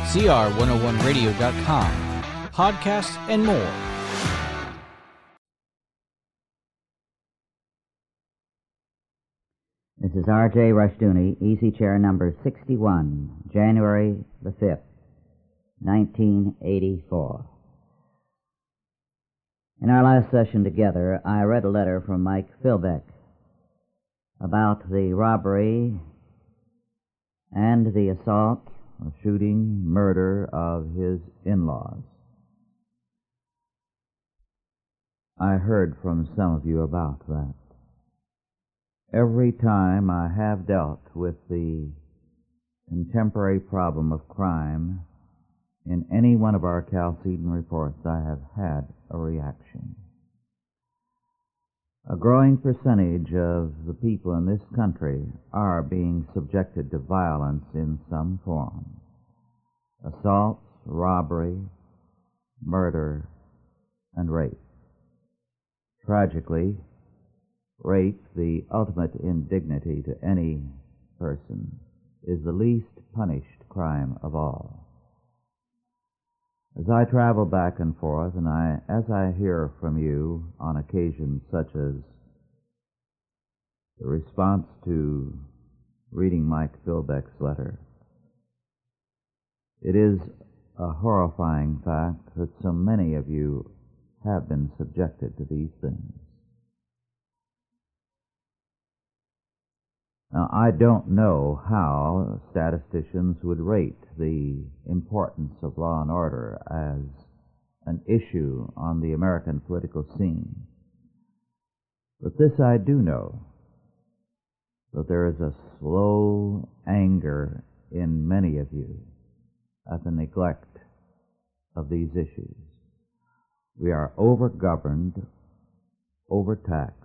CR101radio.com, podcasts, and more. This is R.J. Rushdoony, easy chair number 61, January the 5th, 1984. In our last session together, I read a letter from Mike Philbeck about the robbery and the assault, or shooting, murder of his in-laws. I heard from some of you about that. Every time I have dealt with the contemporary problem of crime in any one of our Chalcedon reports, I have had a reaction. A growing percentage of the people in this country are being subjected to violence in some form. Assaults, robbery, murder, and rape. Tragically, rape, the ultimate indignity to any person, is the least punished crime of all. As I travel back and forth, and as I hear from you on occasions such as the response to reading Mike Philbeck's letter, it is a horrifying fact that so many of you have been subjected to these things. Now, I don't know how statisticians would rate the importance of law and order as an issue on the American political scene. But this I do know, that there is a slow anger in many of you at the neglect of these issues. We are overgoverned, overtaxed,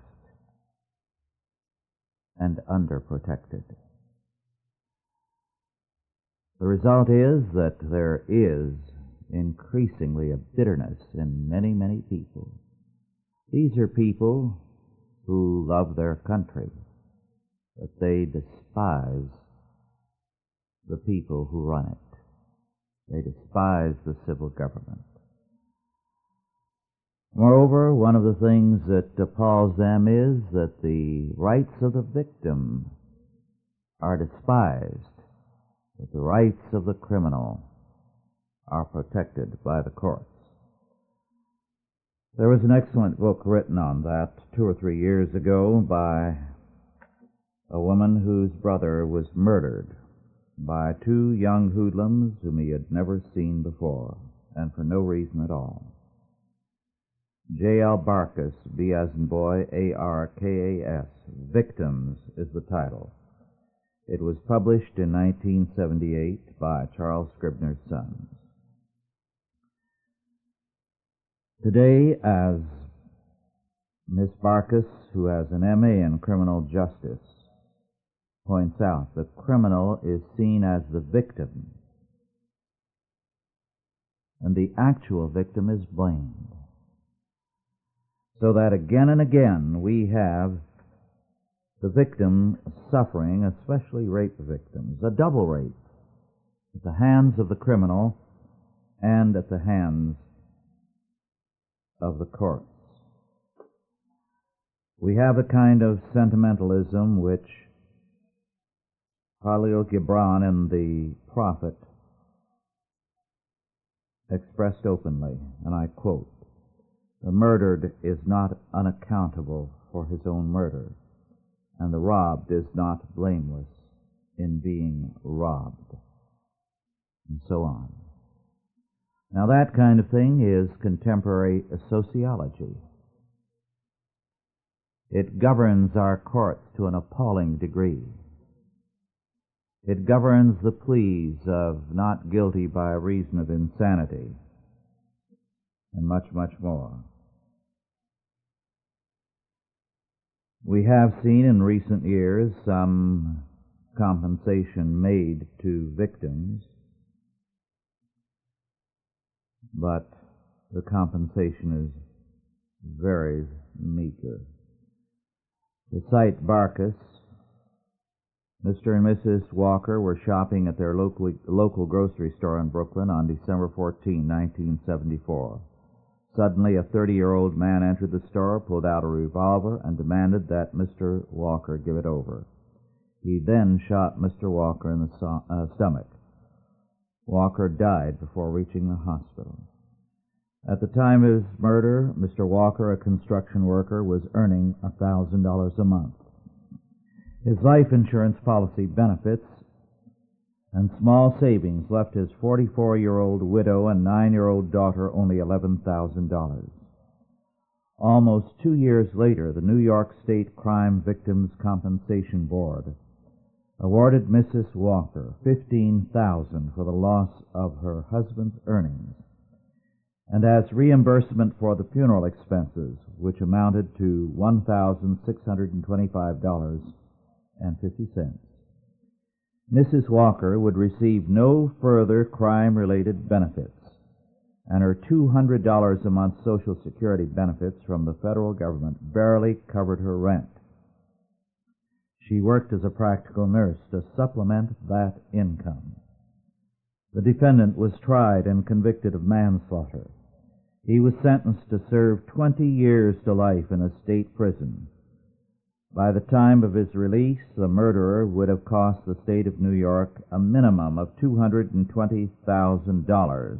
and underprotected. The result is that there is increasingly a bitterness in many, many people. These are people who love their country, but they despise the people who run it. They despise the civil government. Moreover, one of the things that appalls them is that the rights of the victim are despised, that the rights of the criminal are protected by the courts. There was an excellent book written on that 2 or 3 years ago by a woman whose brother was murdered by 2 young hoodlums whom he had never seen before, and for no reason at all. J.L. Barkas, B as in boy, A-R-K-A-S, Victims is the title. It was published in 1978 by Charles Scribner's Sons. Today, as Miss Barkas, who has an M.A. in criminal justice, points out, the criminal is seen as the victim, and the actual victim is blamed. So that again and again we have the victim suffering, especially rape victims, a double rape, at the hands of the criminal and at the hands of the courts. We have a kind of sentimentalism which Khalil Gibran in The Prophet expressed openly, and I quote, "The murdered is not unaccountable for his own murder, and the robbed is not blameless in being robbed," and so on. Now that kind of thing is contemporary sociology. It governs our courts to an appalling degree. It governs the pleas of not guilty by reason of insanity, and much, much more. We have seen in recent years some compensation made to victims, but the compensation is very meager. To cite Barkas, Mr. and Mrs. Walker were shopping at their local grocery store in Brooklyn on December 14, 1974. Suddenly, a 30-year-old man entered the store, pulled out a revolver, and demanded that Mr. Walker give it over. He then shot Mr. Walker in the stomach. Walker died before reaching the hospital. At the time of his murder, Mr. Walker, a construction worker, was earning $1,000 a month. His life insurance policy benefits and small savings left his 44-year-old widow and 9-year-old daughter only $11,000. Almost 2 years later, the New York State Crime Victims Compensation Board awarded Mrs. Walker $15,000 for the loss of her husband's earnings, and as reimbursement for the funeral expenses, which amounted to $1,625.50. Mrs. Walker would receive no further crime-related benefits, and her $200 a month Social Security benefits from the federal government barely covered her rent. She worked as a practical nurse to supplement that income. The defendant was tried and convicted of manslaughter. He was sentenced to serve 20 years to life in a state prison. By the time of his release, the murderer would have cost the state of New York a minimum of $220,000,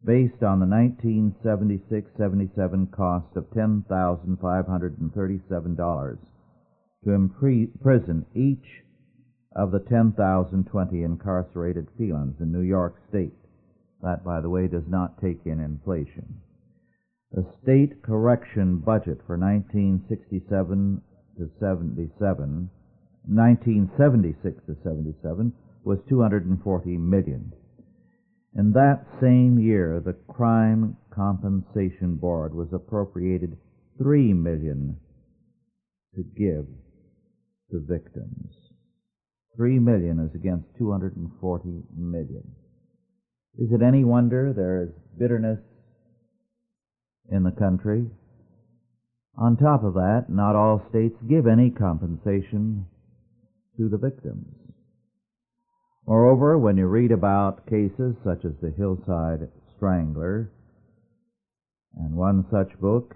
based on the 1976-77 cost of $10,537 to imprison each of the 10,020 incarcerated felons in New York State. That, by the way, does not take in inflation. The state correction budget for 1976 to 77 was $240 million. In that same year, the Crime Compensation Board was appropriated $3 million to give to victims. $3 million is against $240 million. Is it any wonder there is bitterness in the country? On top of that, not all states give any compensation to the victims. Moreover, when you read about cases such as the Hillside Strangler, and one such book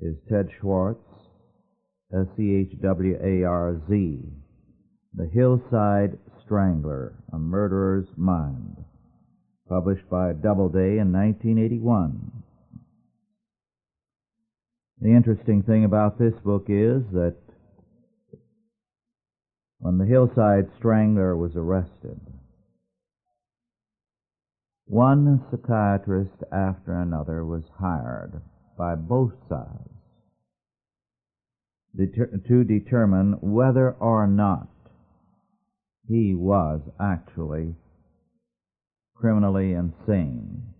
is Ted Schwartz, Schwarz, The Hillside Strangler, A Murderer's Mind, published by Doubleday in 1981. The interesting thing about this book is that when the Hillside Strangler was arrested, one psychiatrist after another was hired by both sides to determine whether or not he was actually criminally insane,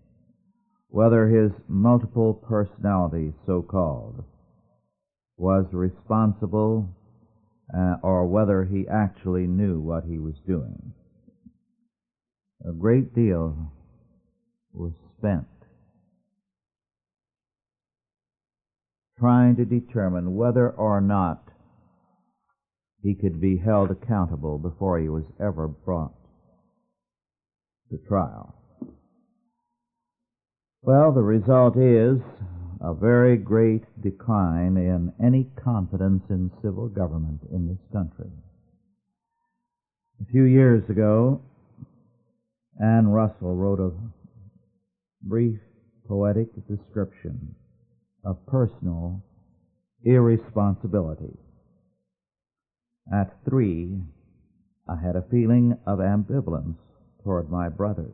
whether his multiple personality, so-called, was responsible, or whether he actually knew what he was doing. A great deal was spent trying to determine whether or not he could be held accountable before he was ever brought to trial. Well, the result is a very great decline in any confidence in civil government in this country. A few years ago, Anne Russell wrote a brief poetic description of personal irresponsibility. At 3, I had a feeling of ambivalence toward my brothers,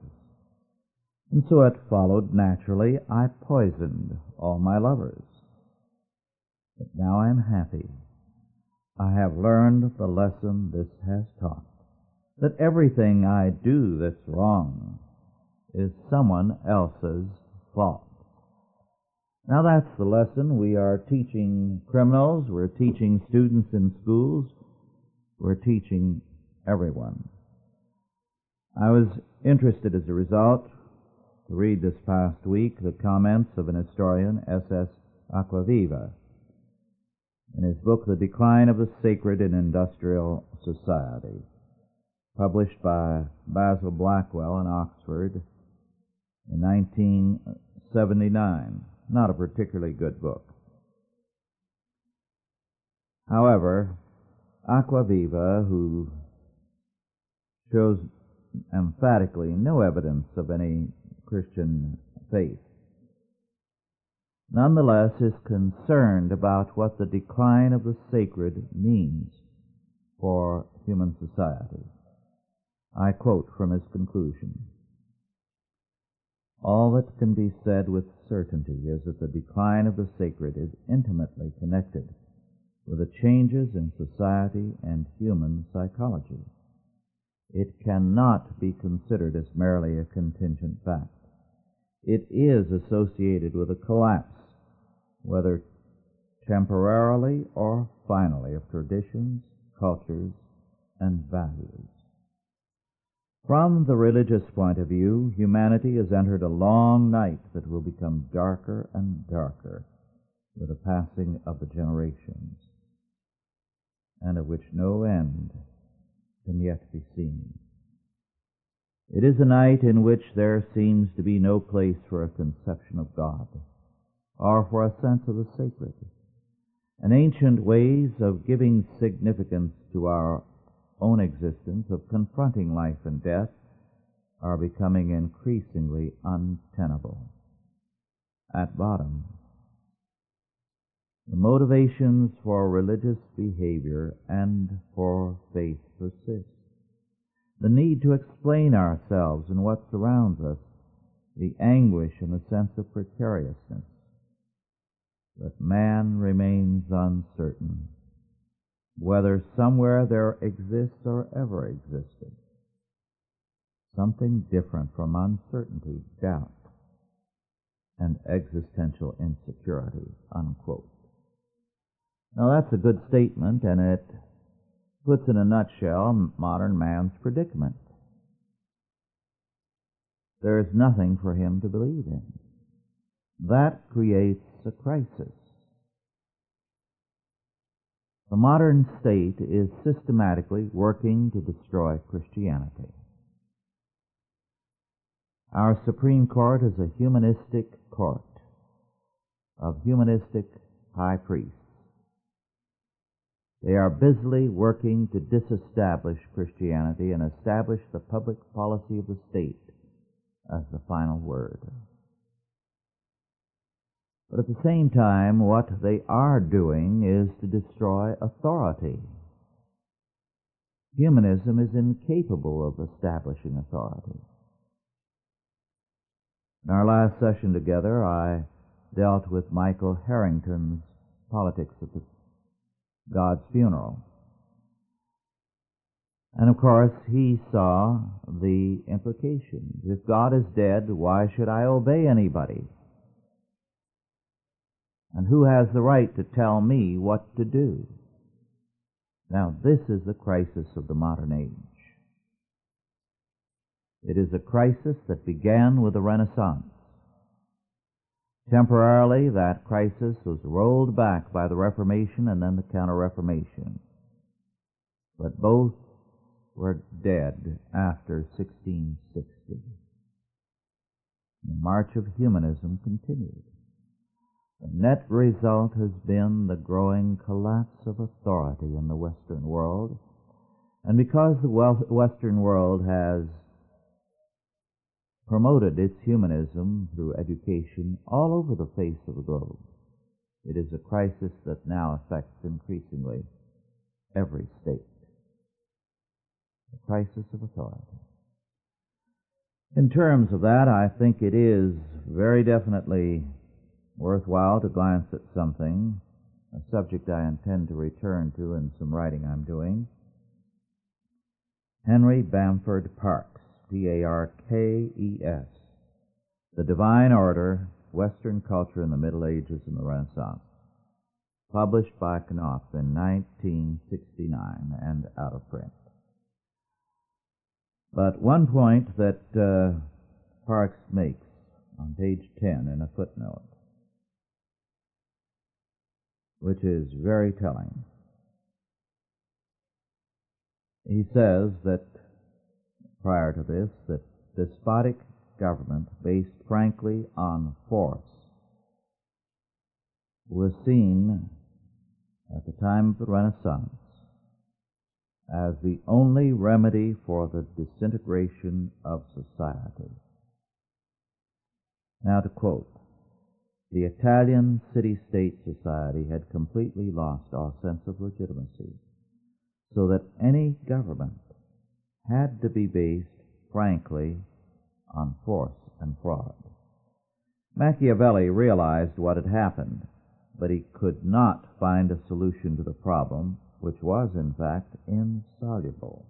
and so it followed naturally I poisoned all my lovers. But now I am happy. I have learned the lesson this has taught, that everything I do that's wrong is someone else's fault. Now that's the lesson we are teaching criminals, we're teaching students in schools, we're teaching everyone. I was interested as a result to read this past week the comments of an historian, S.S. Acquaviva. in his book, The Decline of the Sacred in Industrial Society, published by Basil Blackwell in Oxford in 1979. Not a particularly good book. However, Aquaviva, who shows emphatically no evidence of any Christian faith, nonetheless is concerned about what the decline of the sacred means for human society. I quote from his conclusion: "All that can be said with certainty is that the decline of the sacred is intimately connected with the changes in society and human psychology. It cannot be considered as merely a contingent fact. It is associated with a collapse, whether temporarily or finally, of traditions, cultures, and values. From the religious point of view, humanity has entered a long night that will become darker and darker with the passing of the generations, and of which no end can yet be seen. It is a night in which there seems to be no place for a conception of God, or for a sense of the sacred. And ancient ways of giving significance to our own existence, of confronting life and death, are becoming increasingly untenable. At bottom, the motivations for religious behavior and for faith persist. The need to explain ourselves and what surrounds us, the anguish and the sense of precariousness. But man remains uncertain whether somewhere there exists or ever existed something different from uncertainty, doubt, and existential insecurity," unquote. Now that's a good statement, and it puts in a nutshell modern man's predicament. There is nothing for him to believe in. That creates a crisis. The modern state is systematically working to destroy Christianity. Our Supreme Court is a humanistic court of humanistic high priests. They are busily working to disestablish Christianity and establish the public policy of the state as the final word. But at the same time, what they are doing is to destroy authority. Humanism is incapable of establishing authority. In our last session together, I dealt with Michael Harrington's Politics of God's Funeral. And of course, he saw the implications. If God is dead, why should I obey anybody? And who has the right to tell me what to do? Now, this is the crisis of the modern age. It is a crisis that began with the Renaissance. Temporarily, that crisis was rolled back by the Reformation and then the Counter-Reformation. But both were dead after 1660. The march of humanism continued. The net result has been the growing collapse of authority in the Western world. And because the Western world has promoted its humanism through education all over the face of the globe, it is a crisis that now affects increasingly every state. The crisis of authority. In terms of that, I think it is very definitely worthwhile to glance at something, a subject I intend to return to in some writing I'm doing. Henry Bamford Parkes, P-A-R-K-E-S, The Divine Order, Western Culture in the Middle Ages and the Renaissance, published by Knopf in 1969 and out of print. But one point that Parkes makes on page 10 in a footnote: which is very telling. He says that, prior to this, that despotic government based frankly on force was seen at the time of the Renaissance as the only remedy for the disintegration of society. Now to quote, "The Italian city-state society had completely lost all sense of legitimacy, so that any government had to be based frankly on force and fraud." Machiavelli realized what had happened, but he could not find a solution to the problem, which was, in fact, insoluble.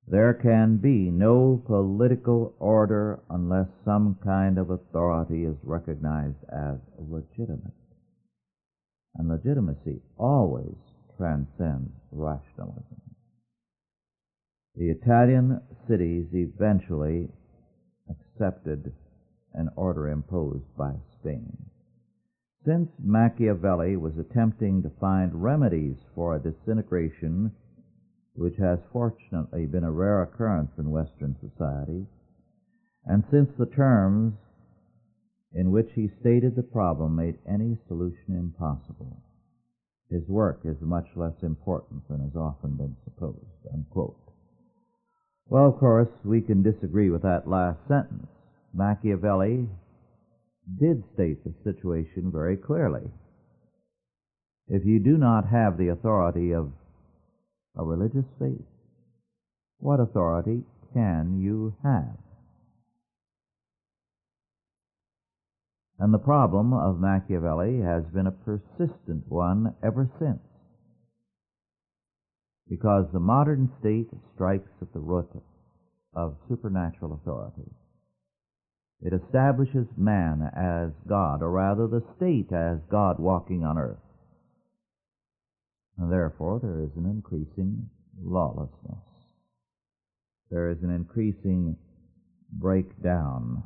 There can be no political order unless some kind of authority is recognized as legitimate. And legitimacy always transcends rationalism. The Italian cities eventually accepted an order imposed by Spain. Since Machiavelli was attempting to find remedies for a disintegration which has fortunately been a rare occurrence in Western society, and since the terms in which he stated the problem made any solution impossible, his work is much less important than has often been supposed." Unquote. Well, of course, we can disagree with that last sentence. Machiavelli did state the situation very clearly. If you do not have the authority of a religious faith, what authority can you have? And the problem of Machiavelli has been a persistent one ever since, because the modern state strikes at the root of supernatural authority. It establishes man as God, or rather the state as God walking on earth. And therefore, there is an increasing lawlessness. There is an increasing breakdown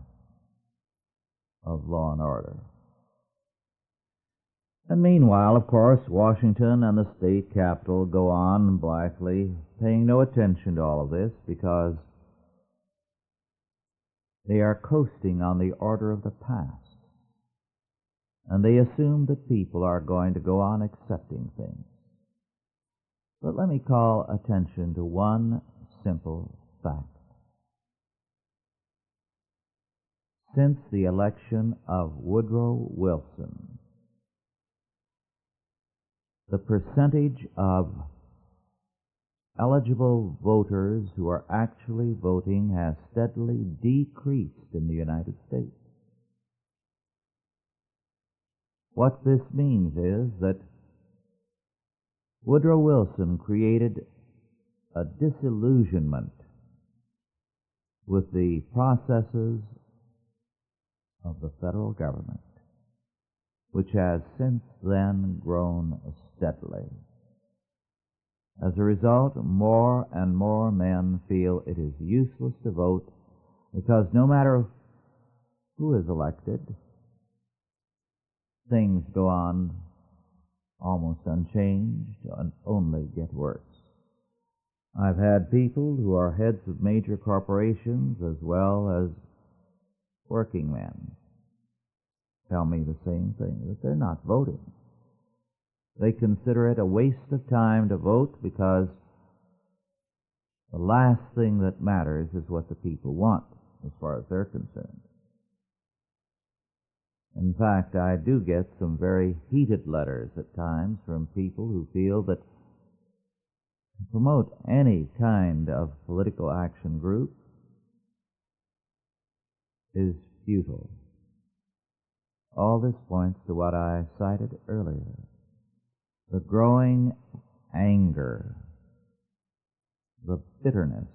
of law and order. And meanwhile, of course, Washington and the state capital go on blankly, paying no attention to all of this, because they are coasting on the order of the past, and they assume that people are going to go on accepting things. But let me call attention to one simple fact. Since the election of Woodrow Wilson, the percentage of eligible voters who are actually voting has steadily decreased in the United States. What this means is that Woodrow Wilson created a disillusionment with the processes of the federal government, which has since then grown steadily. As a result, more and more men feel it is useless to vote, because no matter who is elected, things go on almost unchanged and only get worse. I've had people who are heads of major corporations as well as working men tell me the same thing, that they're not voting. They consider it a waste of time to vote, because the last thing that matters is what the people want, as far as they're concerned. In fact, I do get some very heated letters at times from people who feel that to promote any kind of political action group is futile. All this points to what I cited earlier, the growing anger, the bitterness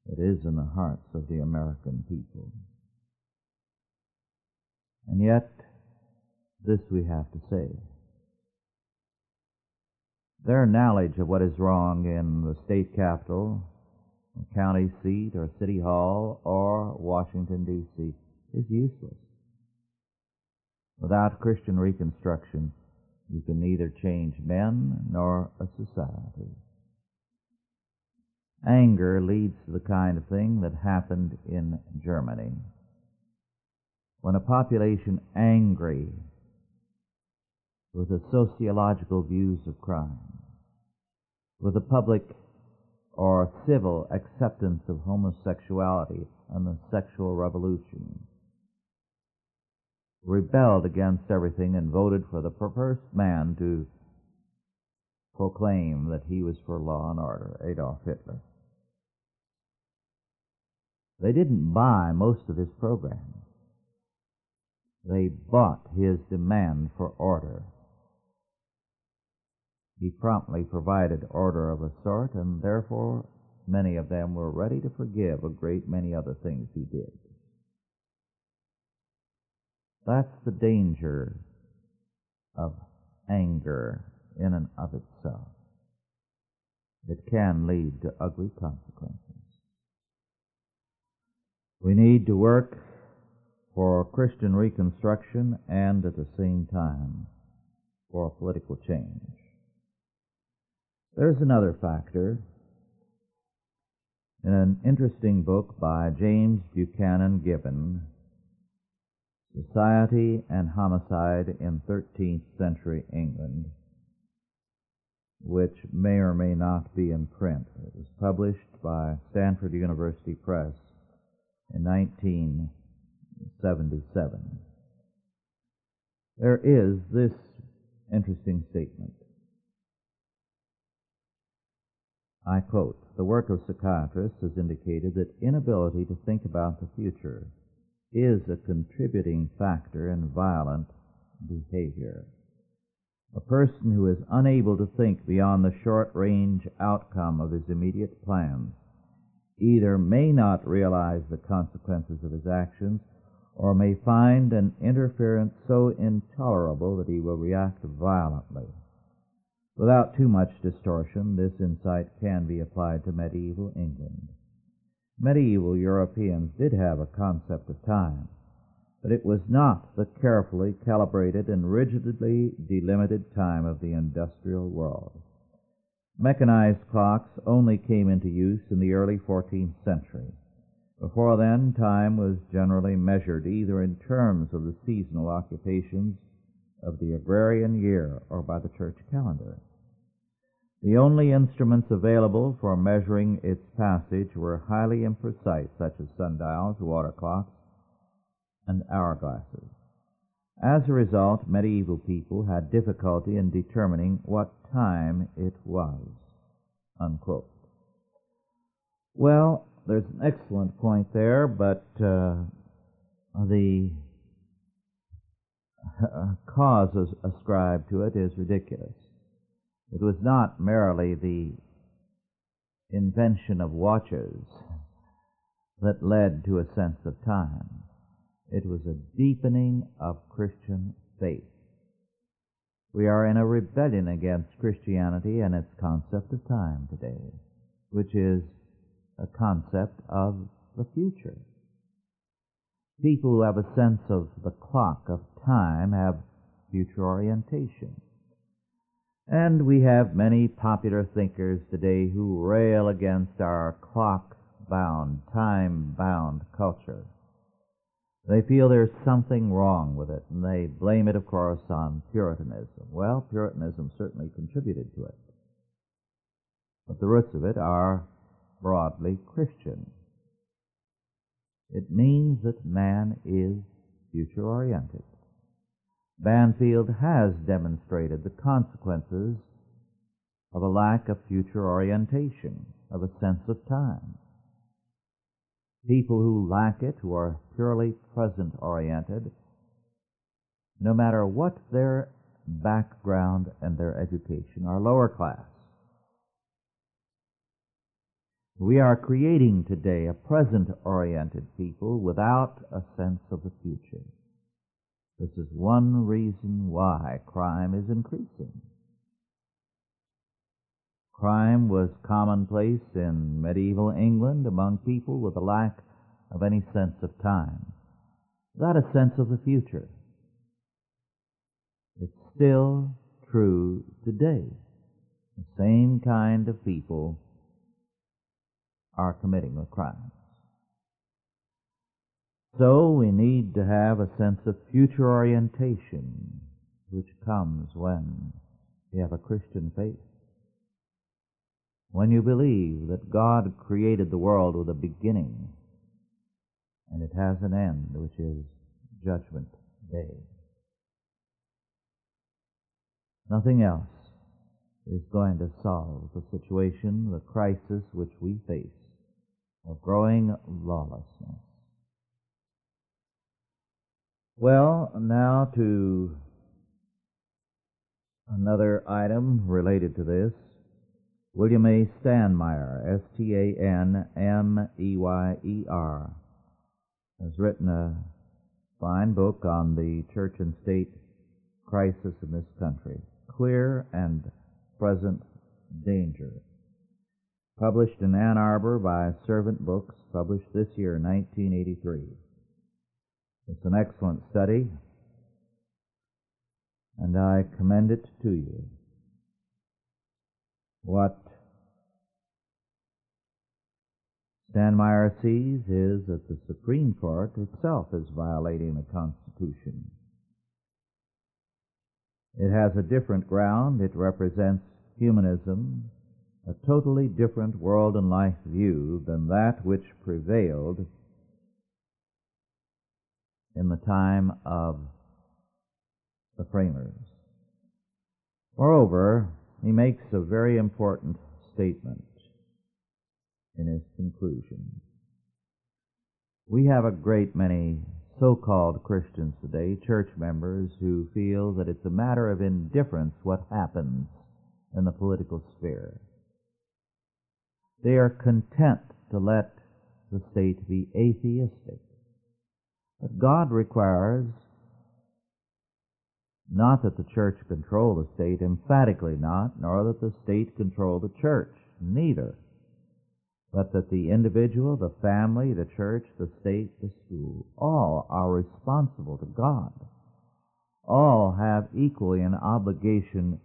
that is in the hearts of the American people. And yet, this we have to say. Their knowledge of what is wrong in the state capitol, a county seat, or city hall, or Washington, D.C. is useless. Without Christian reconstruction, You can neither change men nor a society. Anger leads to the kind of thing that happened in Germany. When a population angry with the sociological views of crime, with the public or civil acceptance of homosexuality and the sexual revolution, rebelled against everything and voted for the perverse man to proclaim that he was for law and order, Adolf Hitler. They didn't buy most of his programs. They bought his demand for order. He promptly provided order of a sort, and therefore many of them were ready to forgive a great many other things he did. That's the danger of anger in and of itself. It can lead to ugly consequences. We need to work for Christian reconstruction and at the same time for political change. There's another factor. In an interesting book by James Buchanan Gibbon, Society and Homicide in 13th Century England, which may or may not be in print. It was published by Stanford University Press in 1977. There is this interesting statement. I quote, "The work of psychiatrists has indicated that inability to think about the future is a contributing factor in violent behavior. A person who is unable to think beyond the short-range outcome of his immediate plans either may not realize the consequences of his actions or may find an interference so intolerable that he will react violently. Without too much distortion, this insight can be applied to medieval England. Medieval Europeans did have a concept of time, but it was not the carefully calibrated and rigidly delimited time of the industrial world. Mechanized clocks only came into use in the early 14th century. Before then, time was generally measured either in terms of the seasonal occupations of the agrarian year or by the church calendar. The only instruments available for measuring its passage were highly imprecise, such as sundials, water clocks, and hourglasses. As a result, medieval people had difficulty in determining what time it was." Unquote. Well, there's an excellent point there, but the cause ascribed to it is ridiculous. It was not merely the invention of watches that led to a sense of time. It was a deepening of Christian faith. We are in a rebellion against Christianity and its concept of time today, which is a concept of the future. People who have a sense of the clock of time have future orientation. And we have many popular thinkers today who rail against our clock-bound, time-bound culture. They feel there's something wrong with it, and they blame it, of course, on Puritanism. Well, Puritanism certainly contributed to it. But the roots of it are broadly Christian. It means that man is future-oriented. Banfield has demonstrated the consequences of a lack of future orientation, of a sense of time. People who lack it, who are purely present-oriented, no matter what their background and their education, are lower class. We are creating today a present-oriented people without a sense of the future. This is one reason why crime is increasing. Crime was commonplace in medieval England among people with a lack of any sense of time, without a sense of the future. It's still true today. The same kind of people are committing the crimes. So we need to have a sense of future orientation, which comes when you have a Christian faith. When you believe that God created the world with a beginning, and it has an end, which is Judgment Day. Nothing else is going to solve the situation, the crisis which we face of growing lawlessness. Well, now to another item related to this. William A. Stanmeyer, Stanmeyer, has written a fine book on the church and state crisis in this country, Clear and Present Danger. Published in Ann Arbor by Servant Books, published this year, 1983. It's an excellent study, and I commend it to you. What Stanmeyer sees is that the Supreme Court itself is violating the Constitution. It has a different ground. It represents humanism, a totally different world and life view than that which prevailed in the time of the framers. Moreover, he makes a very important statement in his conclusion. We have a great many so-called Christians today, church members, who feel that it's a matter of indifference what happens in the political sphere. They are content to let the state be atheistic. But God requires not that the church control the state, emphatically not, nor that the state control the church, neither, but that the individual, the family, the church, the state, the school, all are responsible to God. All have equally an obligation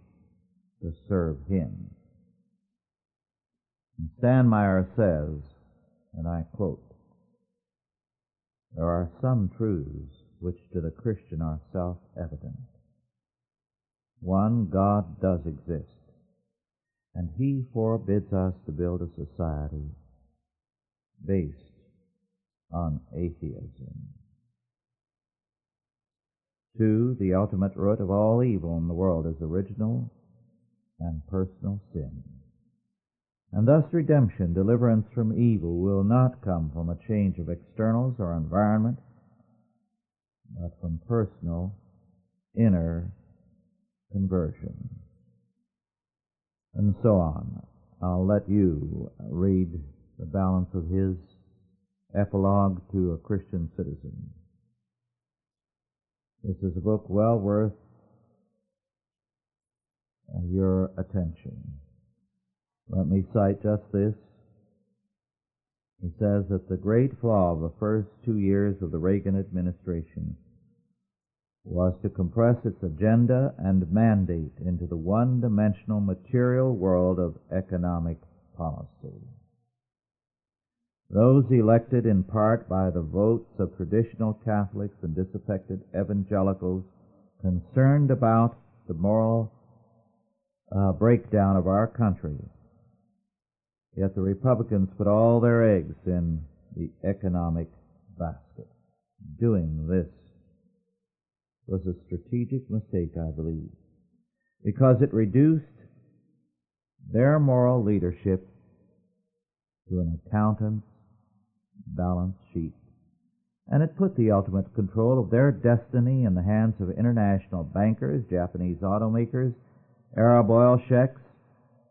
to serve Him. And Stanmeyer says, and I quote, "There are some truths which to the Christian are self-evident. One, God does exist, and He forbids us to build a society based on atheism. Two, the ultimate root of all evil in the world is original and personal sin. And thus redemption, deliverance from evil, will not come from a change of externals or environment, but from personal, inner conversion." And so on. I'll let you read the balance of his epilogue to a Christian citizen. This is a book well worth your attention. Let me cite just this. He says that the great flaw of the first 2 years of the Reagan administration was to compress its agenda and mandate into the one-dimensional material world of economic policy. Those elected in part by the votes of traditional Catholics and disaffected evangelicals concerned about the moral breakdown of our country. Yet the Republicans put all their eggs in the economic basket. Doing this was a strategic mistake, I believe, because it reduced their moral leadership to an accountant's balance sheet, and it put the ultimate control of their destiny in the hands of international bankers, Japanese automakers, Arab oil sheikhs,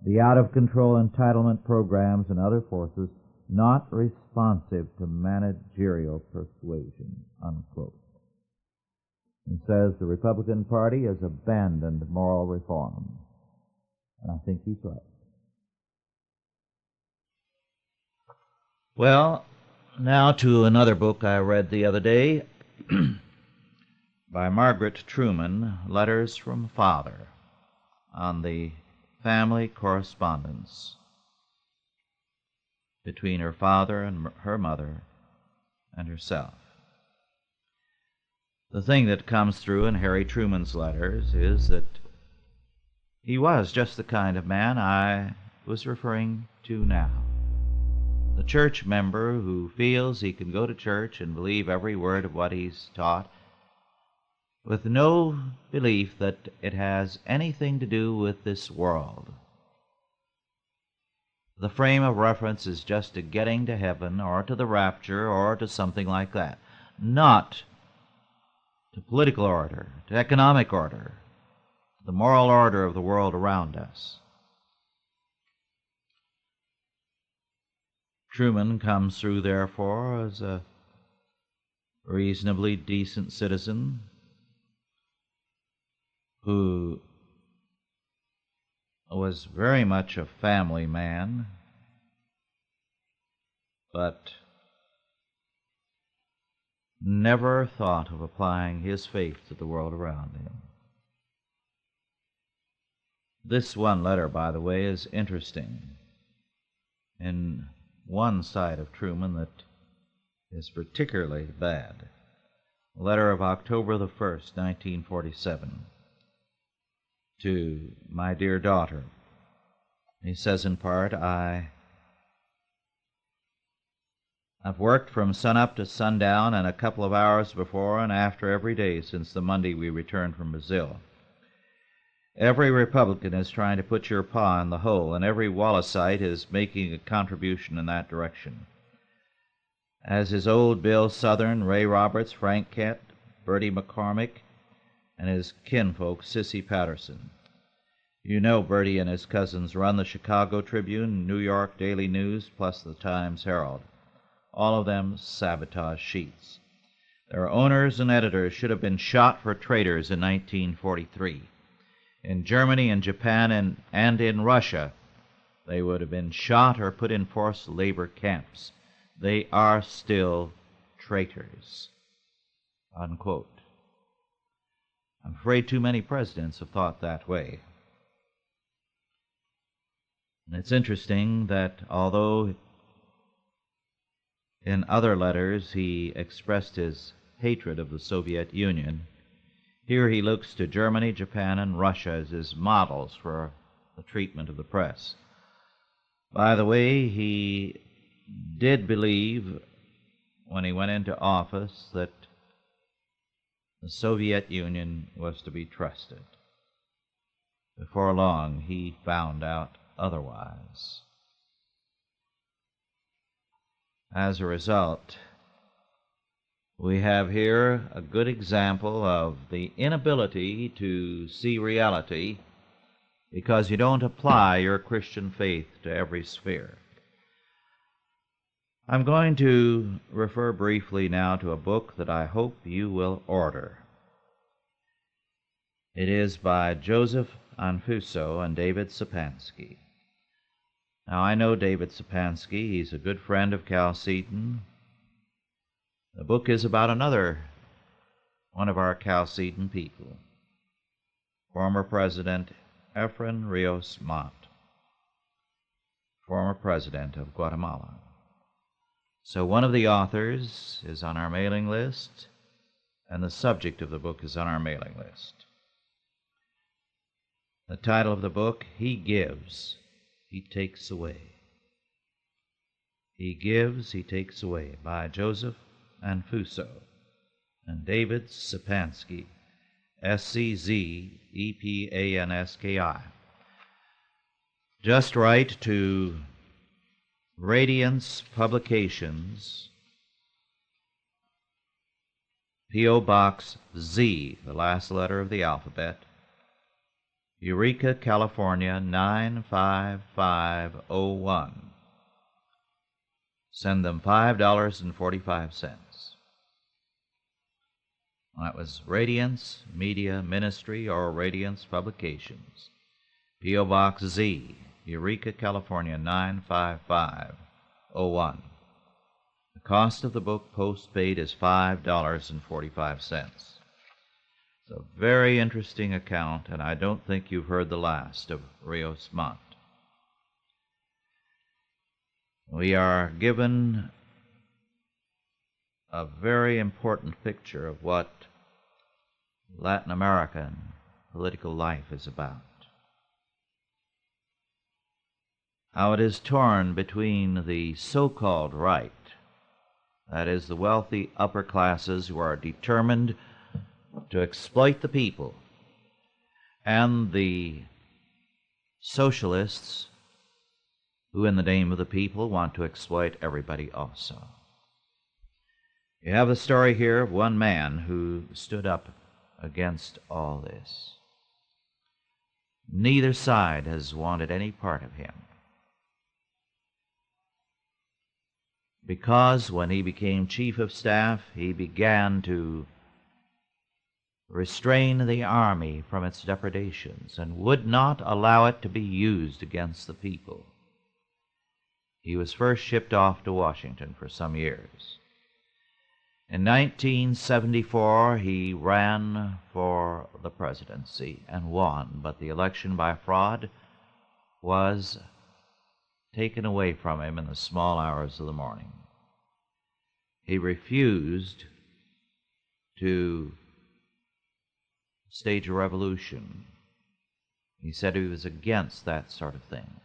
the out-of-control entitlement programs, and other forces not responsive to managerial persuasion, unquote. He says the Republican Party has abandoned moral reform. And I think he's right. Well, now to another book I read the other day by Margaret Truman, Letters from Father. on the family correspondence between her father and her mother and herself. The thing that comes through in Harry Truman's letters is that he was just the kind of man I was referring to now. The church member who feels he can go to church and believe every word of what he's taught, with no belief that it has anything to do with this world. The frame of reference is just to getting to heaven or to the rapture or to something like that, not to political order, to economic order, the moral order of the world around us. Truman comes through, therefore, as a reasonably decent citizen who was very much a family man, but never thought of applying his faith to the world around him. This one letter, by the way, is interesting in one side of Truman that is particularly bad. A letter of October the 1st, 1947, to my dear daughter. He says in part, I've worked from sunup to sundown and a couple of hours before and after every day since the Monday we returned from Brazil. Every Republican is trying to put your paw in the hole, and every Wallaceite is making a contribution in that direction. As is old Bill Southern, Ray Roberts, Frank Kent, Bertie McCormick, and his kinfolk, Sissy Patterson. You know Bertie and his cousins run the Chicago Tribune, New York Daily News, plus the Times Herald. All of them sabotage sheets. Their owners and editors should have been shot for traitors in 1943. In Germany and Japan and in Russia, they would have been shot or put in forced labor camps. They are still traitors." Unquote. I'm afraid too many presidents have thought that way. And it's interesting that although in other letters he expressed his hatred of the Soviet Union, here he looks to Germany, Japan, and Russia as his models for the treatment of the press. By the way, he did believe when he went into office that the Soviet Union was to be trusted. Before long, he found out otherwise. As a result, we have here a good example of the inability to see reality because you don't apply your Christian faith to every sphere. I'm going to refer briefly now to a book that I hope you will order. It is by Joseph Anfuso and David Sapansky. Now, I know David Sapansky. He's a good friend of Cal Seaton. The book is about another one of our Cal Seaton people, former President Efren Rios Montt, former President of Guatemala. So one of the authors is on our mailing list, and the subject of the book is on our mailing list. The title of the book, He Gives, He Takes Away. He Gives, He Takes Away, by Joseph Anfuso and David Sapansky, Sczepanski. Just write to Radiance Publications, P.O. Box Z, the last letter of the alphabet, Eureka, California, 95501. Send them $5.45. That was Radiance Media Ministry or Radiance Publications, P.O. Box Z, Eureka, California, 95501. The cost of the book postpaid is $5.45. It's a very interesting account, and I don't think you've heard the last of Rios Montt. We are given a very important picture of what Latin American political life is about. How it is torn between the so-called right, that is, the wealthy upper classes who are determined to exploit the people, and the socialists who, in the name of the people, want to exploit everybody also. You have the story here of one man who stood up against all this. Neither side has wanted any part of him, because when he became chief of staff, he began to restrain the army from its depredations and would not allow it to be used against the people. He was first shipped off to Washington for some years. In 1974, he ran for the presidency and won, but the election by fraud was taken away from him in the small hours of the morning. He refused to stage a revolution. He said he was against that sort of thing.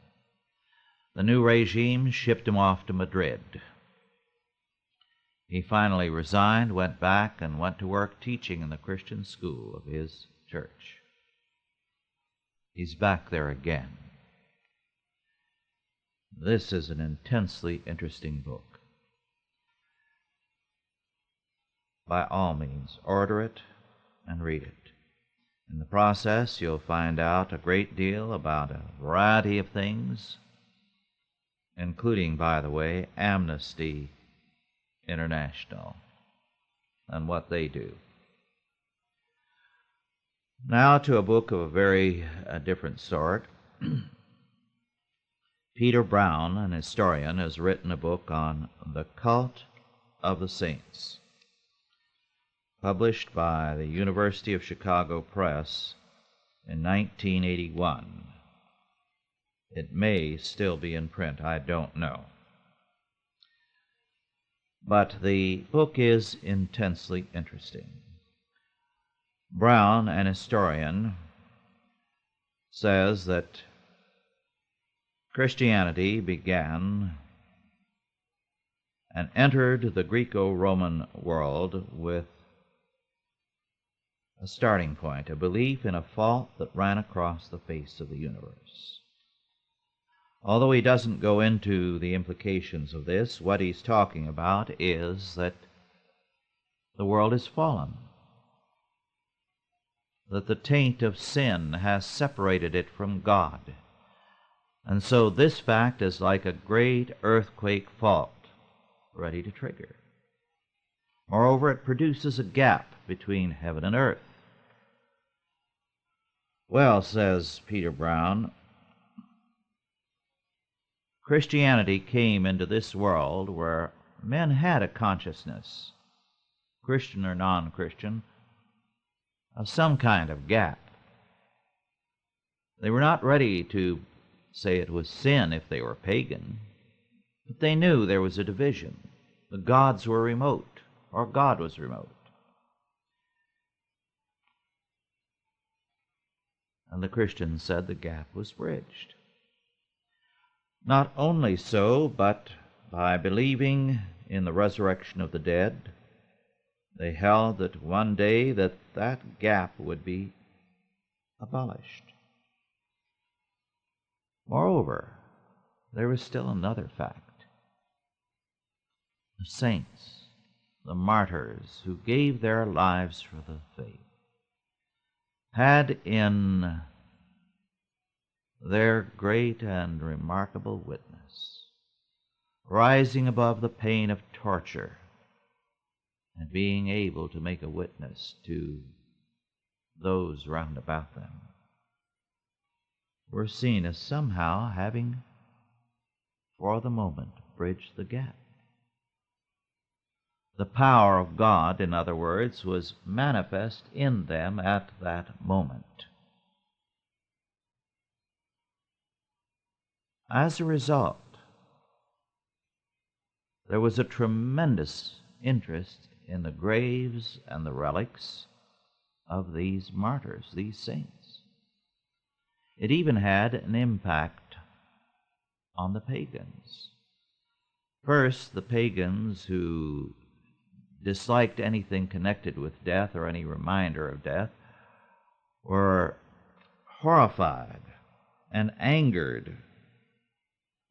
The new regime shipped him off to Madrid. He finally resigned, went back, and went to work teaching in the Christian school of his church. He's back there again. This is an intensely interesting book. By all means, order it and read it. In the process, you'll find out a great deal about a variety of things, including, by the way, Amnesty International and what they do. Now to a book of a very different sort. Peter Brown, an historian, has written a book on the cult of the saints, published by the University of Chicago Press in 1981. It may still be in print, I don't know. But the book is intensely interesting. Brown, an historian, says that Christianity began and entered the Greco-Roman world with a starting point, a belief in a fault that ran across the face of the universe. Although he doesn't go into the implications of this, what he's talking about is that the world is fallen, that the taint of sin has separated it from God. And so this fact is like a great earthquake fault ready to trigger. Moreover, it produces a gap between heaven and earth. Well, says Peter Brown, Christianity came into this world where men had a consciousness, Christian or non-Christian, of some kind of gap. They were not ready to say it was sin if they were pagan, but they knew there was a division. The gods were remote, or God was remote. And the Christians said the gap was bridged. Not only so, but by believing in the resurrection of the dead, they held that one day that gap would be abolished. Moreover, there was still another fact. The saints, the martyrs who gave their lives for the faith, had in their great and remarkable witness, rising above the pain of torture and being able to make a witness to those round about them, were seen as somehow having, for the moment, bridged the gap. The power of God, in other words, was manifest in them at that moment. As a result, there was a tremendous interest in the graves and the relics of these martyrs, these saints. It even had an impact on the pagans. First, the pagans who disliked anything connected with death or any reminder of death were horrified and angered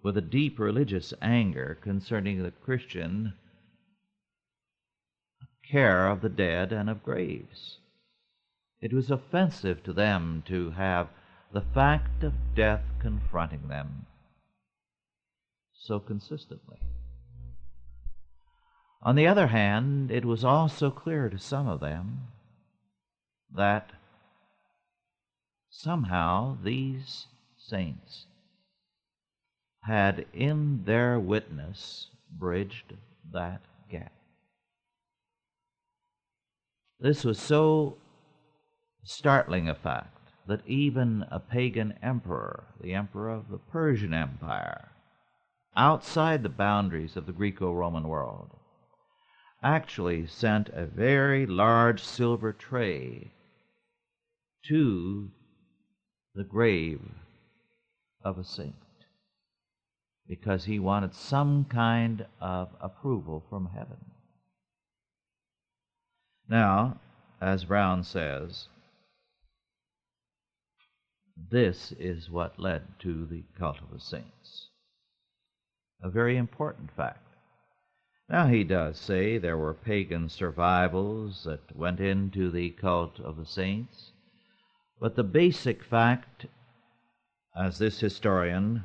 with a deep religious anger concerning the Christian care of the dead and of graves. It was offensive to them to have the fact of death confronting them so consistently. On the other hand, it was also clear to some of them that somehow these saints had in their witness bridged that gap. This was so startling a fact that even a pagan emperor, the emperor of the Persian Empire, outside the boundaries of the Greco-Roman world, actually sent a very large silver tray to the grave of a saint because he wanted some kind of approval from heaven. Now, as Brown says, this is what led to the cult of the saints, a very important fact. Now, he does say there were pagan survivals that went into the cult of the saints, but the basic fact, as this historian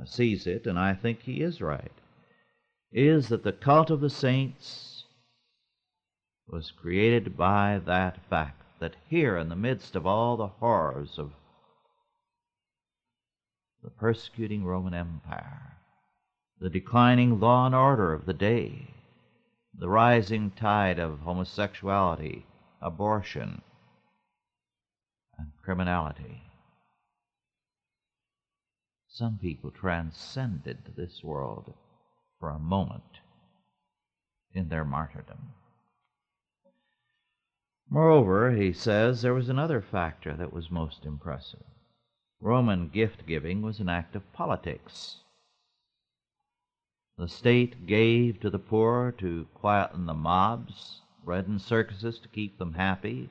sees it, and I think he is right, is that the cult of the saints was created by that fact that here in the midst of all the horrors of the persecuting Roman Empire, the declining law and order of the day, the rising tide of homosexuality, abortion, and criminality, some people transcended this world for a moment in their martyrdom. Moreover, he says, there was another factor that was most impressive. Roman gift-giving was an act of politics. The state gave to the poor to quieten the mobs, bread and circuses to keep them happy.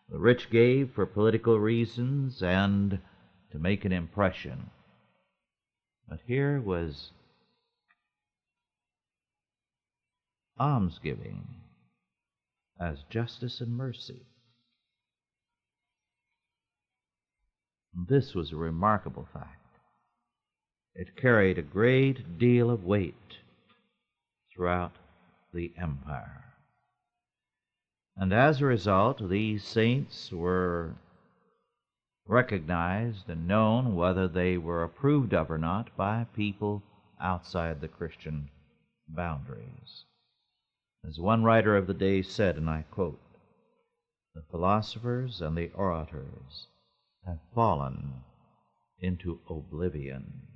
The rich gave for political reasons and to make an impression. But here was almsgiving as justice and mercy. This was a remarkable fact. It carried a great deal of weight throughout the empire. And as a result, these saints were recognized and known, whether they were approved of or not, by people outside the Christian boundaries. As one writer of the day said, and I quote, "The philosophers and the orators have fallen into oblivion.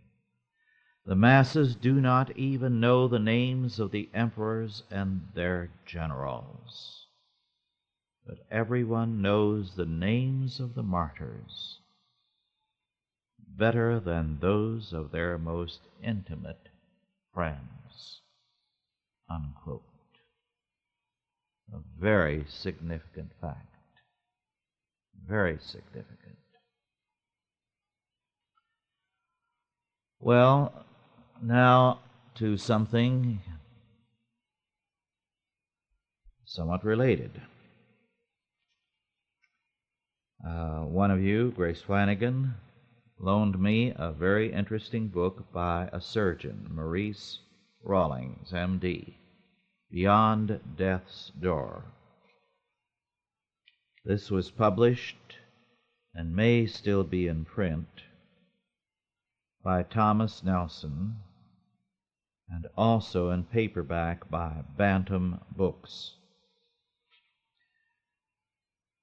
The masses do not even know the names of the emperors and their generals. But everyone knows the names of the martyrs better than those of their most intimate friends." Unquote. A very significant fact. Very significant. Well, now to something somewhat related. One of you, Grace Flanagan, loaned me a very interesting book by a surgeon, Maurice Rawlings, M.D., Beyond Death's Door. This was published and may still be in print by Thomas Nelson and also in paperback by Bantam Books.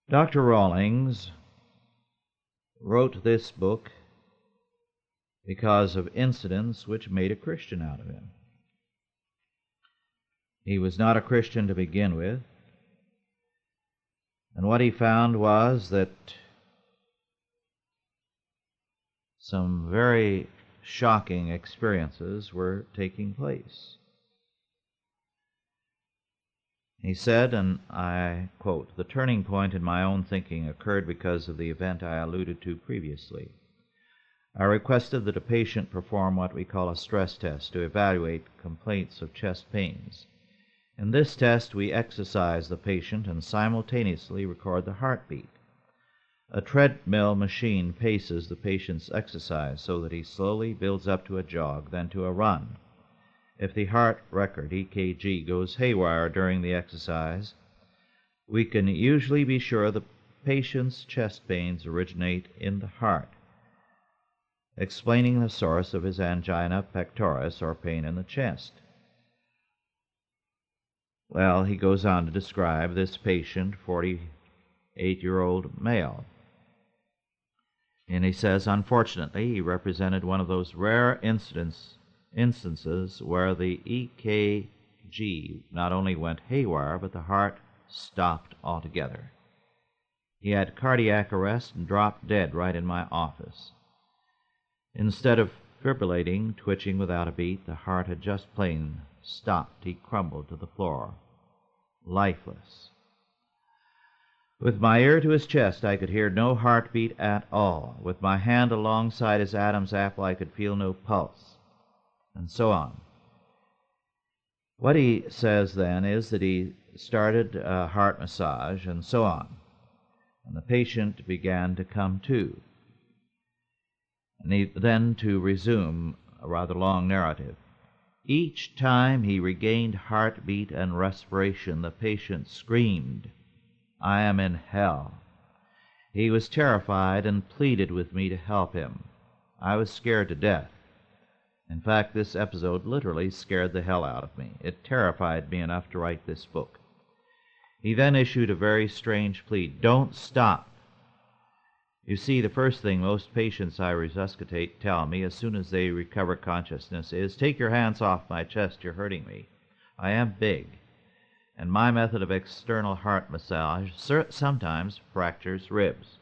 Dr. Rawlings wrote this book because of incidents which made a Christian out of him. He was not a Christian to begin with, and what he found was that some very shocking experiences were taking place. He said, and I quote, "The turning point in my own thinking occurred because of the event I alluded to previously. I requested that a patient perform what we call a stress test to evaluate complaints of chest pains. In this test, we exercise the patient and simultaneously record the heartbeat. A treadmill machine paces the patient's exercise so that he slowly builds up to a jog, then to a run. If the heart record, EKG, goes haywire during the exercise, we can usually be sure the patient's chest pains originate in the heart, explaining the source of his angina pectoris, or pain in the chest." Well, he goes on to describe this patient, 48-year-old male. And he says, unfortunately, he represented one of those rare instances where the EKG not only went haywire, but the heart stopped altogether. He had cardiac arrest and dropped dead right in my office. Instead of fibrillating, twitching without a beat, the heart had just plain stopped. He crumbled to the floor, lifeless. With my ear to his chest, I could hear no heartbeat at all. With my hand alongside his Adam's apple, I could feel no pulse, and so on. What he says then is that he started a heart massage, and so on, and the patient began to come to. And then to resume a rather long narrative. Each time he regained heartbeat and respiration, the patient screamed, "I am in hell." He was terrified and pleaded with me to help him. I was scared to death. In fact, this episode literally scared the hell out of me. It terrified me enough to write this book. He then issued a very strange plea: "Don't stop." You see, the first thing most patients I resuscitate tell me as soon as they recover consciousness is, "Take your hands off my chest, you're hurting me. I am big." And my method of external heart massage sometimes fractures ribs.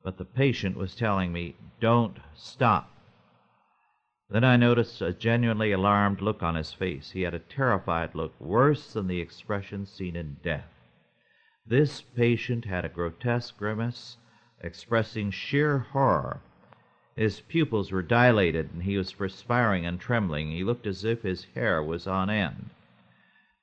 But the patient was telling me, "Don't stop." Then I noticed a genuinely alarmed look on his face. He had a terrified look, worse than the expression seen in death. This patient had a grotesque grimace expressing sheer horror. His pupils were dilated, and he was perspiring and trembling. He looked as if his hair was on end.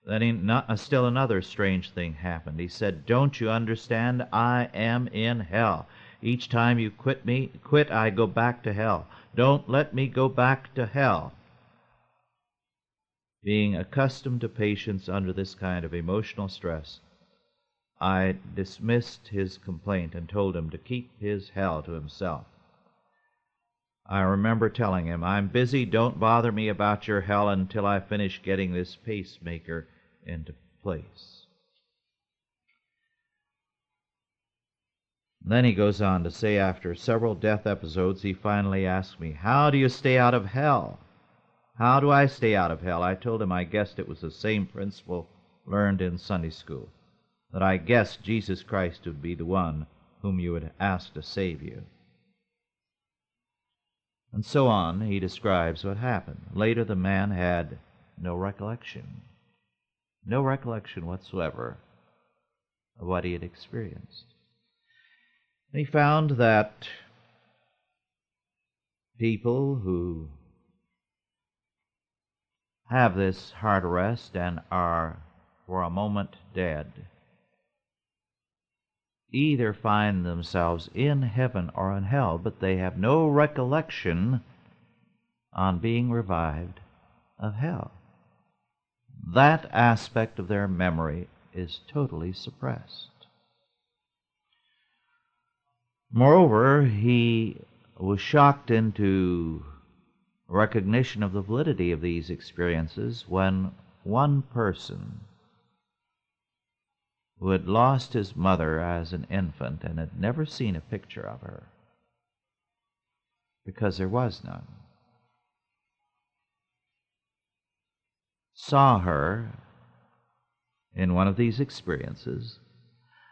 Then still another strange thing happened. He said, "Don't you understand? I am in hell. Each time you quit, I go back to hell. Don't let me go back to hell." Being accustomed to patients under this kind of emotional stress, I dismissed his complaint and told him to keep his hell to himself. I remember telling him, "I'm busy, don't bother me about your hell until I finish getting this pacemaker into place." Then he goes on to say, after several death episodes, he finally asked me, "How do you stay out of hell?" How do I stay out of hell? I told him I guessed it was the same principle learned in Sunday school, that I guessed Jesus Christ would be the one whom you would ask to save you. And so on, he describes what happened. Later, the man had no recollection whatsoever of what he had experienced. And he found that people who have this heart arrest and are for a moment dead either find themselves in heaven or in hell, but they have no recollection on being revived of hell. That aspect of their memory is totally suppressed. Moreover, he was shocked into recognition of the validity of these experiences when one person who had lost his mother as an infant and had never seen a picture of her, because there was none, saw her in one of these experiences,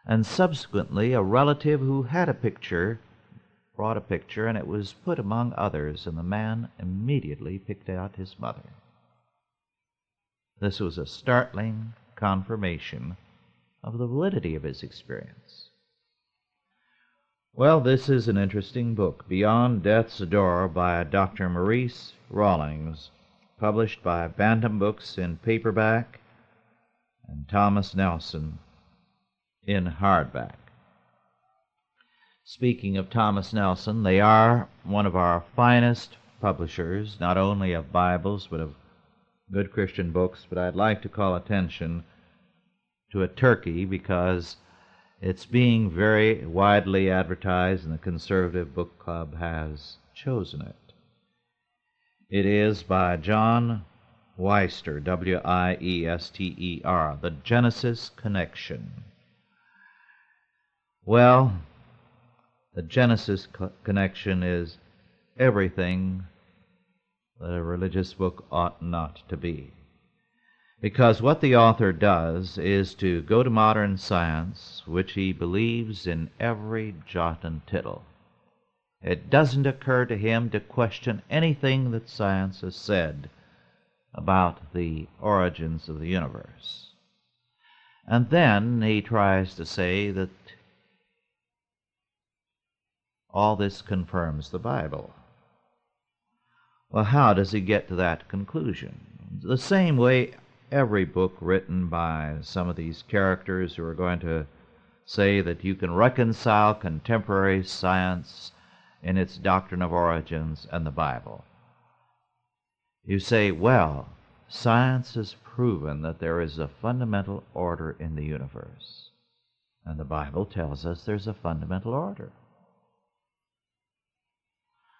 and subsequently a relative who had a picture brought a picture, and it was put among others, and the man immediately picked out his mother. This was a startling confirmation of the validity of his experience. Well, this is an interesting book, Beyond Death's Door by Dr. Maurice Rawlings, published by Bantam Books in paperback and Thomas Nelson in hardback. Speaking of Thomas Nelson, they are one of our finest publishers, not only of Bibles, but of good Christian books. But I'd like to call attention to a turkey because it's being very widely advertised, and the Conservative Book Club has chosen it. It is by John Weister, W-I-E-S-T-E-R, The Genesis Connection. Well, the Genesis Connection is everything that a religious book ought not to be. Because what the author does is to go to modern science, which he believes in every jot and tittle. It doesn't occur to him to question anything that science has said about the origins of the universe. And then he tries to say that all this confirms the Bible. Well, how does he get to that conclusion? The same way every book written by some of these characters who are going to say that you can reconcile contemporary science in its doctrine of origins and the Bible. You say, well, science has proven that there is a fundamental order in the universe, and the Bible tells us there's a fundamental order.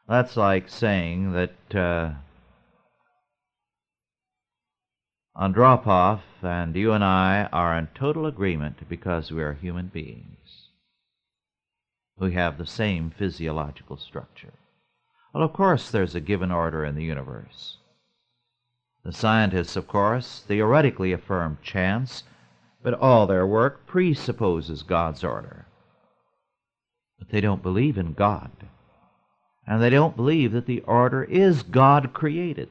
That's like saying that Andropov and you and I are in total agreement because we are human beings. We have the same physiological structure. Well, of course, there's a given order in the universe. The scientists, of course, theoretically affirm chance, but all their work presupposes God's order. But they don't believe in God. And they don't believe that the order is God created.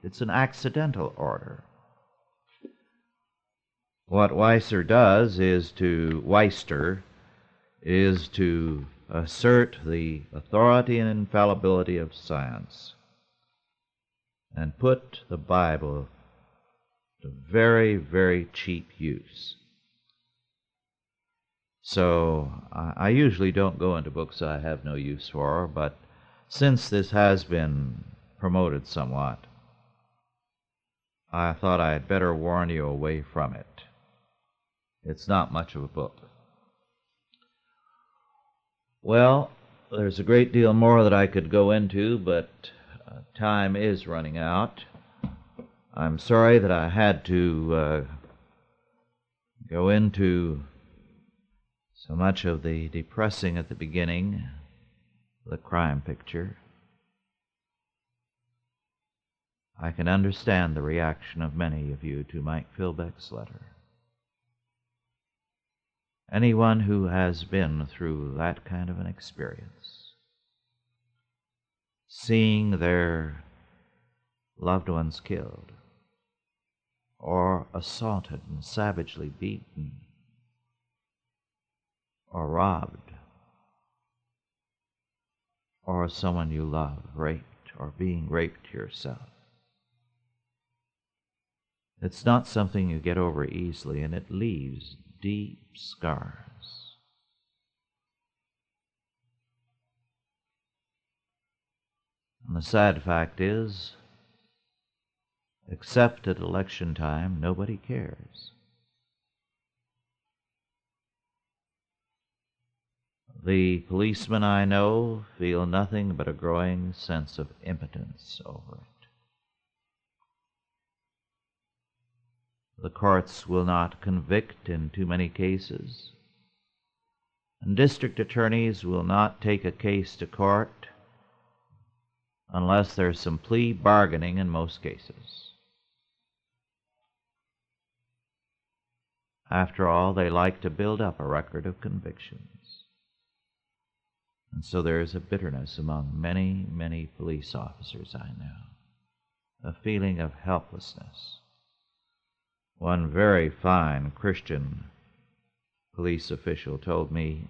It's an accidental order. What Weister does is to assert the authority and infallibility of science and put the Bible to very, very cheap use. So I usually don't go into books I have no use for, but since this has been promoted somewhat, I thought I'd better warn you away from it. It's not much of a book. Well, there's a great deal more that I could go into, but time is running out. I'm sorry that I had to go into so much of the depressing at the beginning, the crime picture. I can understand the reaction of many of you to Mike Philbeck's letter. Anyone who has been through that kind of an experience, seeing their loved ones killed, or assaulted and savagely beaten, or robbed, or someone you love raped, or being raped yourself. It's not something you get over easily, and it leaves deep scars. And the sad fact is, except at election time, nobody cares. The policemen I know feel nothing but a growing sense of impotence over it. The courts will not convict in too many cases, and district attorneys will not take a case to court unless there's some plea bargaining in most cases. After all, they like to build up a record of convictions. And so there is a bitterness among many, many police officers I know, a feeling of helplessness. One very fine Christian police official told me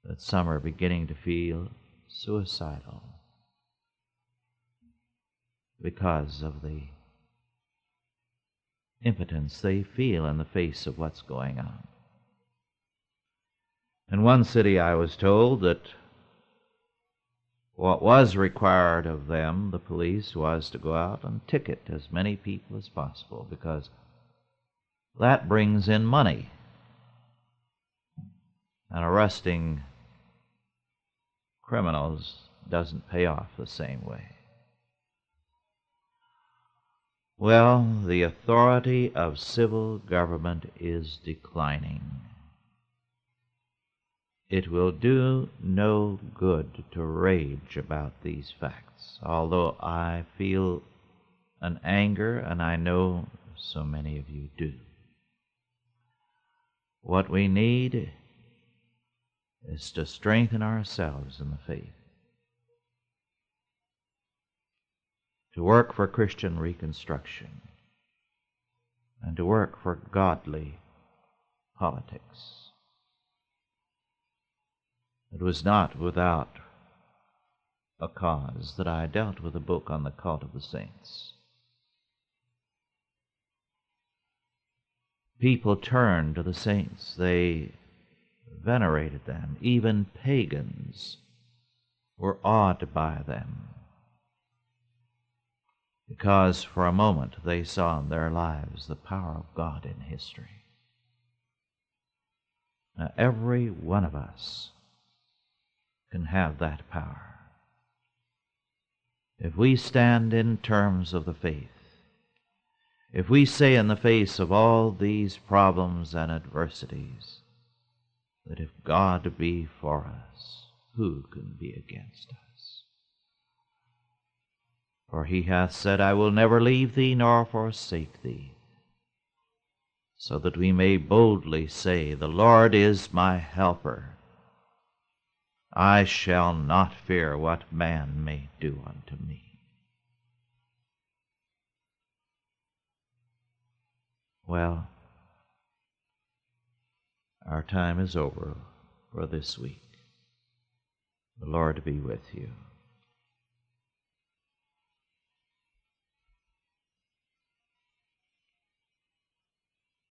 that some are beginning to feel suicidal because of the impotence they feel in the face of what's going on. In one city I was told that what was required of them, the police, was to go out and ticket as many people as possible because that brings in money. And arresting criminals doesn't pay off the same way. Well, the authority of civil government is declining. It will do no good to rage about these facts, although I feel an anger, and I know so many of you do. What we need is to strengthen ourselves in the faith, to work for Christian reconstruction, and to work for godly politics. It was not without a cause that I dealt with a book on the cult of the saints. People turned to the saints. They venerated them. Even pagans were awed by them because for a moment they saw in their lives the power of God in history. Now, every one of us can have that power. If we stand in terms of the faith, if we say in the face of all these problems and adversities that if God be for us, who can be against us? For he hath said, I will never leave thee nor forsake thee, so that we may boldly say, the Lord is my helper. I shall not fear what man may do unto me. Well, our time is over for this week. The Lord be with you.